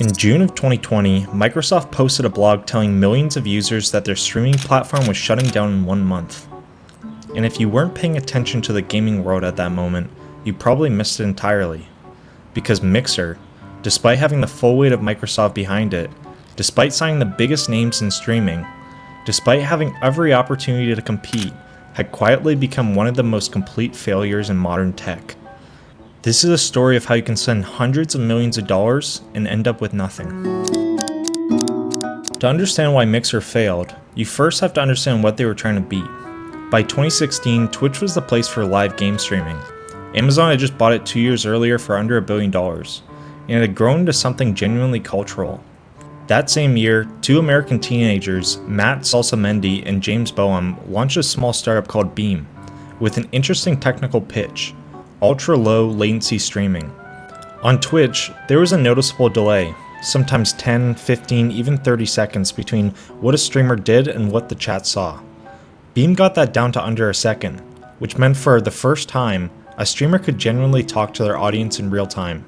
In June of 2020, Microsoft posted a blog telling millions of users that their streaming platform was shutting down in 1 month. And if you weren't paying attention to the gaming world at that moment, you probably missed it entirely. Because Mixer, despite having the full weight of Microsoft behind it, despite signing the biggest names in streaming, despite having every opportunity to compete, had quietly become one of the most complete failures in modern tech. This is a story of how you can spend hundreds of millions of dollars and end up with nothing. To understand why Mixer failed, you first have to understand what they were trying to beat. By 2016, Twitch was the place for live game streaming. Amazon had just bought it 2 years earlier for under $1 billion, and it had grown into something genuinely cultural. That same year, 2 American teenagers, Matt Salsamendi and James Boehm, launched a small startup called Beam, with an interesting technical pitch: ultra-low latency streaming. On Twitch, there was a noticeable delay, sometimes 10, 15, even 30 seconds between what a streamer did and what the chat saw. Beam got that down to under a second, which meant for the first time, a streamer could genuinely talk to their audience in real time.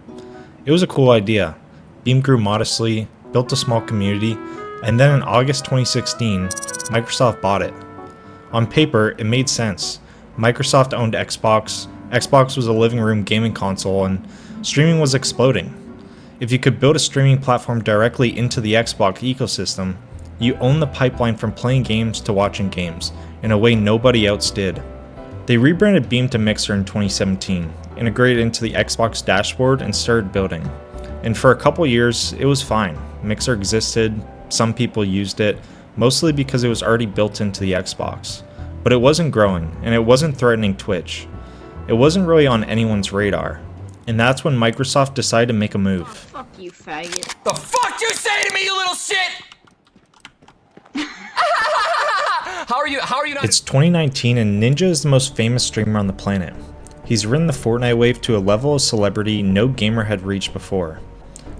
It was a cool idea. Beam grew modestly, built a small community, and then in August 2016, Microsoft bought it. On paper, it made sense. Microsoft owned Xbox, Xbox was a living room gaming console, and streaming was exploding. If you could build a streaming platform directly into the Xbox ecosystem, you own the pipeline from playing games to watching games, in a way nobody else did. They rebranded Beam to Mixer in 2017, integrated into the Xbox dashboard, and started building. And for a couple years, it was fine. Mixer existed, some people used it, mostly because it was already built into the Xbox. But it wasn't growing, and it wasn't threatening Twitch. It wasn't really on anyone's radar. And that's when Microsoft decided to make a move. Oh, fuck you, faggot. The fuck you say to me, you little shit? How are you not? It's 2019 and Ninja is the most famous streamer on the planet. He's ridden the Fortnite wave to a level of celebrity no gamer had reached before.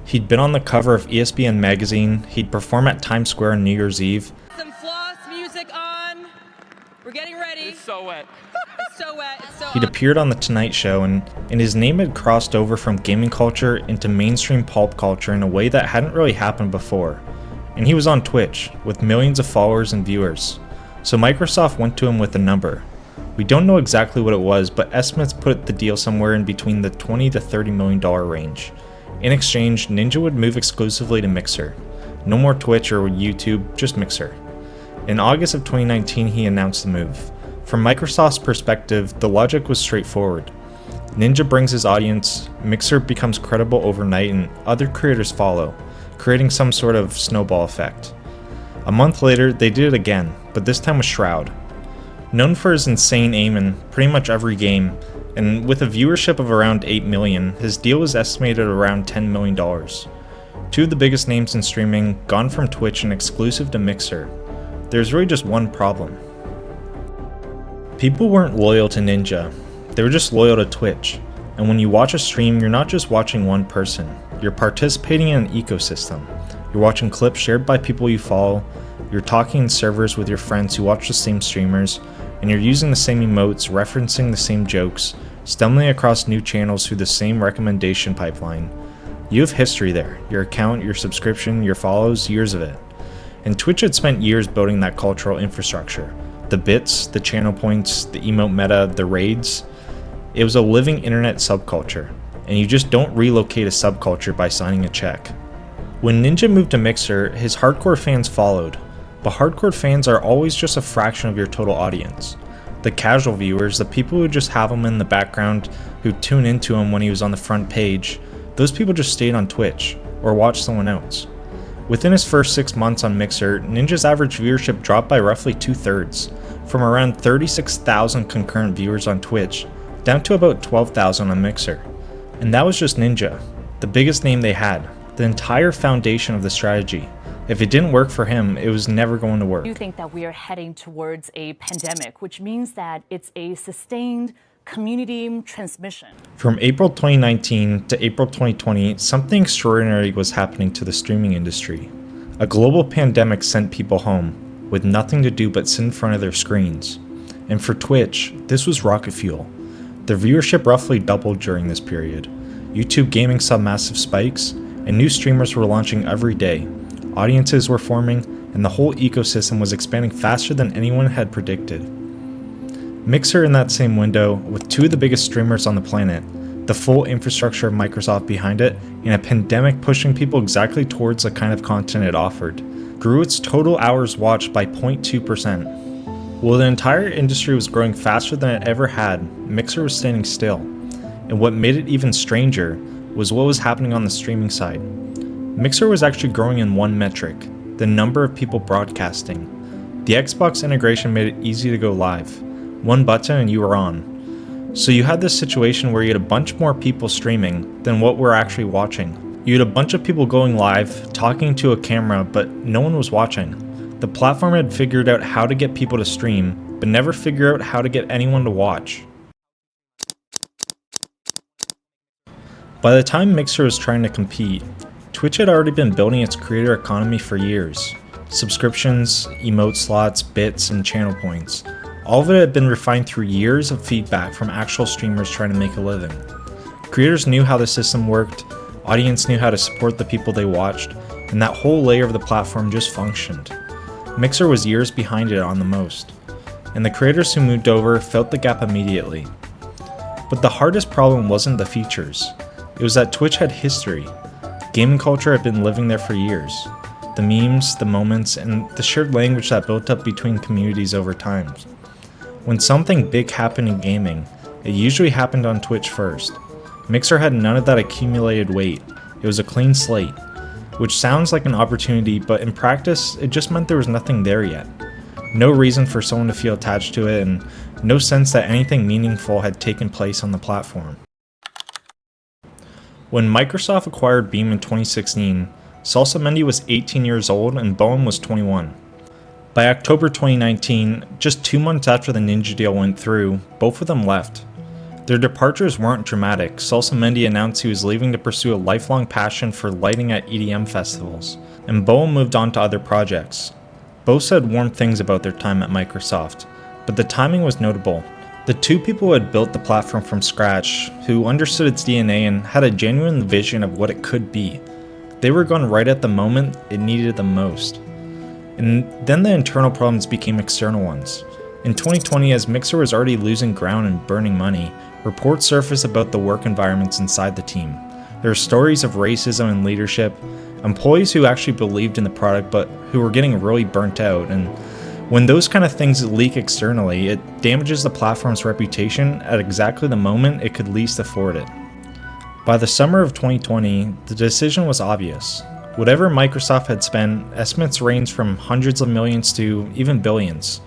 He'd been on the cover of ESPN magazine, he'd perform at Times Square on New Year's Eve. Some floss music on. We're getting ready. It's so wet. It's so wet. It's so He'd appeared on The Tonight Show, and his name had crossed over from gaming culture into mainstream pulp culture in a way that hadn't really happened before. And he was on Twitch, with millions of followers and viewers. So Microsoft went to him with a number. We don't know exactly what it was, but estimates put the deal somewhere in between the $20 to $30 million range. In exchange, Ninja would move exclusively to Mixer. No more Twitch or YouTube, just Mixer. In August of 2019, he announced the move. From Microsoft's perspective, the logic was straightforward. Ninja brings his audience, Mixer becomes credible overnight, and other creators follow, creating some sort of snowball effect. A month later, they did it again, but this time with Shroud. Known for his insane aim in pretty much every game, and with a viewership of around 8 million, his deal was estimated at around $10 million. 2 of the biggest names in streaming, gone from Twitch and exclusive to Mixer. There's really just one problem. People weren't loyal to Ninja, they were just loyal to Twitch. And when you watch a stream, you're not just watching one person, you're participating in an ecosystem. You're watching clips shared by people you follow, you're talking in servers with your friends who watch the same streamers, and you're using the same emotes, referencing the same jokes, stumbling across new channels through the same recommendation pipeline. You have history there, your account, your subscription, your follows, years of it. And Twitch had spent years building that cultural infrastructure. The bits, the channel points, the emote meta, the raids. It was a living internet subculture, and you just don't relocate a subculture by signing a check. When Ninja moved to Mixer, his hardcore fans followed, but hardcore fans are always just a fraction of your total audience. The casual viewers, the people who just have him in the background, who tune into him when he was on the front page, those people just stayed on Twitch, or watched someone else. Within his first 6 months on Mixer, Ninja's average viewership dropped by roughly 2/3, from around 36,000 concurrent viewers on Twitch, down to about 12,000 on Mixer. And that was just Ninja, the biggest name they had, the entire foundation of the strategy. If it didn't work for him, it was never going to work. I do think that we are heading towards a pandemic, which means that it's a sustained community transmission. From April 2019 to April 2020, something extraordinary was happening to the streaming industry. A global pandemic sent people home, with nothing to do but sit in front of their screens. And for Twitch, this was rocket fuel. Their viewership roughly doubled during this period. YouTube gaming saw massive spikes, and new streamers were launching every day. Audiences were forming, and the whole ecosystem was expanding faster than anyone had predicted. Mixer in that same window, with two of the biggest streamers on the planet, the full infrastructure of Microsoft behind it, and a pandemic pushing people exactly towards the kind of content it offered, grew its total hours watched by 0.2%. While the entire industry was growing faster than it ever had, Mixer was standing still. And what made it even stranger was what was happening on the streaming side. Mixer was actually growing in one metric: the number of people broadcasting. The Xbox integration made it easy to go live. One button and you were on. So you had this situation where you had a bunch more people streaming than what were actually watching. You had a bunch of people going live, talking to a camera, but no one was watching. The platform had figured out how to get people to stream, but never figured out how to get anyone to watch. By the time Mixer was trying to compete, Twitch had already been building its creator economy for years. Subscriptions, emote slots, bits, and channel points. All of it had been refined through years of feedback from actual streamers trying to make a living. Creators knew how the system worked, audience knew how to support the people they watched, and that whole layer of the platform just functioned. Mixer was years behind it on the most, and the creators who moved over felt the gap immediately. But the hardest problem wasn't the features. It was that Twitch had history. Gaming culture had been living there for years. The memes, the moments, and the shared language that built up between communities over time. When something big happened in gaming, it usually happened on Twitch first. Mixer had none of that accumulated weight. It was a clean slate, which sounds like an opportunity, but in practice, it just meant there was nothing there yet. No reason for someone to feel attached to it, and no sense that anything meaningful had taken place on the platform. When Microsoft acquired Beam in 2016, Salsa Mendy was 18 years old and Bowen was 21. By October 2019, just 2 months after the Ninja deal went through, both of them left. Their departures weren't dramatic. Salsa Mendy announced he was leaving to pursue a lifelong passion for lighting at EDM festivals, and Bowen moved on to other projects. Both said warm things about their time at Microsoft, but the timing was notable. The two people who had built the platform from scratch, who understood its DNA and had a genuine vision of what it could be, they were gone right at the moment it needed them most. And then the internal problems became external ones. In 2020, as Mixer was already losing ground and burning money, reports surfaced about the work environments inside the team. There were stories of racism in leadership, employees who actually believed in the product but who were getting really burnt out, and when those kind of things leak externally, it damages the platform's reputation at exactly the moment it could least afford it. By the summer of 2020, the decision was obvious. Whatever Microsoft had spent, estimates ranged from hundreds of millions to even billions.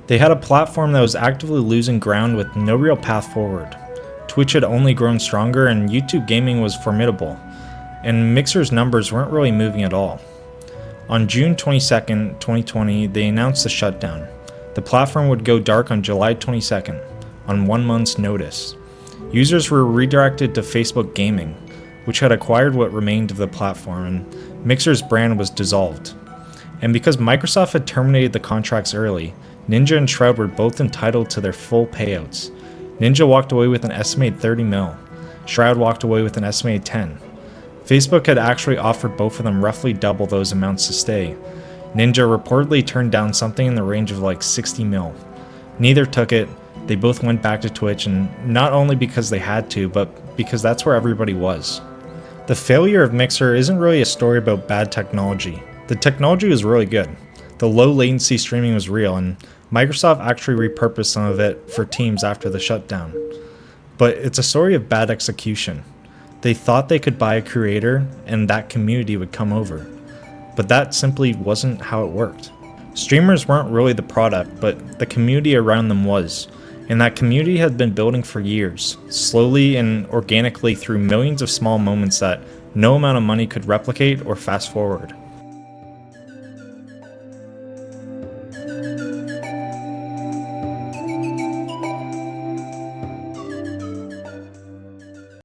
They had a platform that was actively losing ground with no real path forward. Twitch had only grown stronger and YouTube gaming was formidable, and Mixer's numbers weren't really moving at all. On June 22nd, 2020, they announced the shutdown. The platform would go dark on July 22nd, on 1 month's notice. Users were redirected to Facebook Gaming, which had acquired what remained of the platform, and Mixer's brand was dissolved. And because Microsoft had terminated the contracts early, Ninja and Shroud were both entitled to their full payouts. Ninja walked away with an estimated 30 mil. Shroud walked away with an estimated 10. Facebook had actually offered both of them roughly double those amounts to stay. Ninja reportedly turned down something in the range of like 60 mil. Neither took it. They both went back to Twitch, and not only because they had to, but because that's where everybody was. The failure of Mixer isn't really a story about bad technology. The technology was really good. The low latency streaming was real, and Microsoft actually repurposed some of it for Teams after the shutdown. But it's a story of bad execution. They thought they could buy a creator and that community would come over. But that simply wasn't how it worked. Streamers weren't really the product, but the community around them was. And that community had been building for years, slowly and organically through millions of small moments that no amount of money could replicate or fast forward.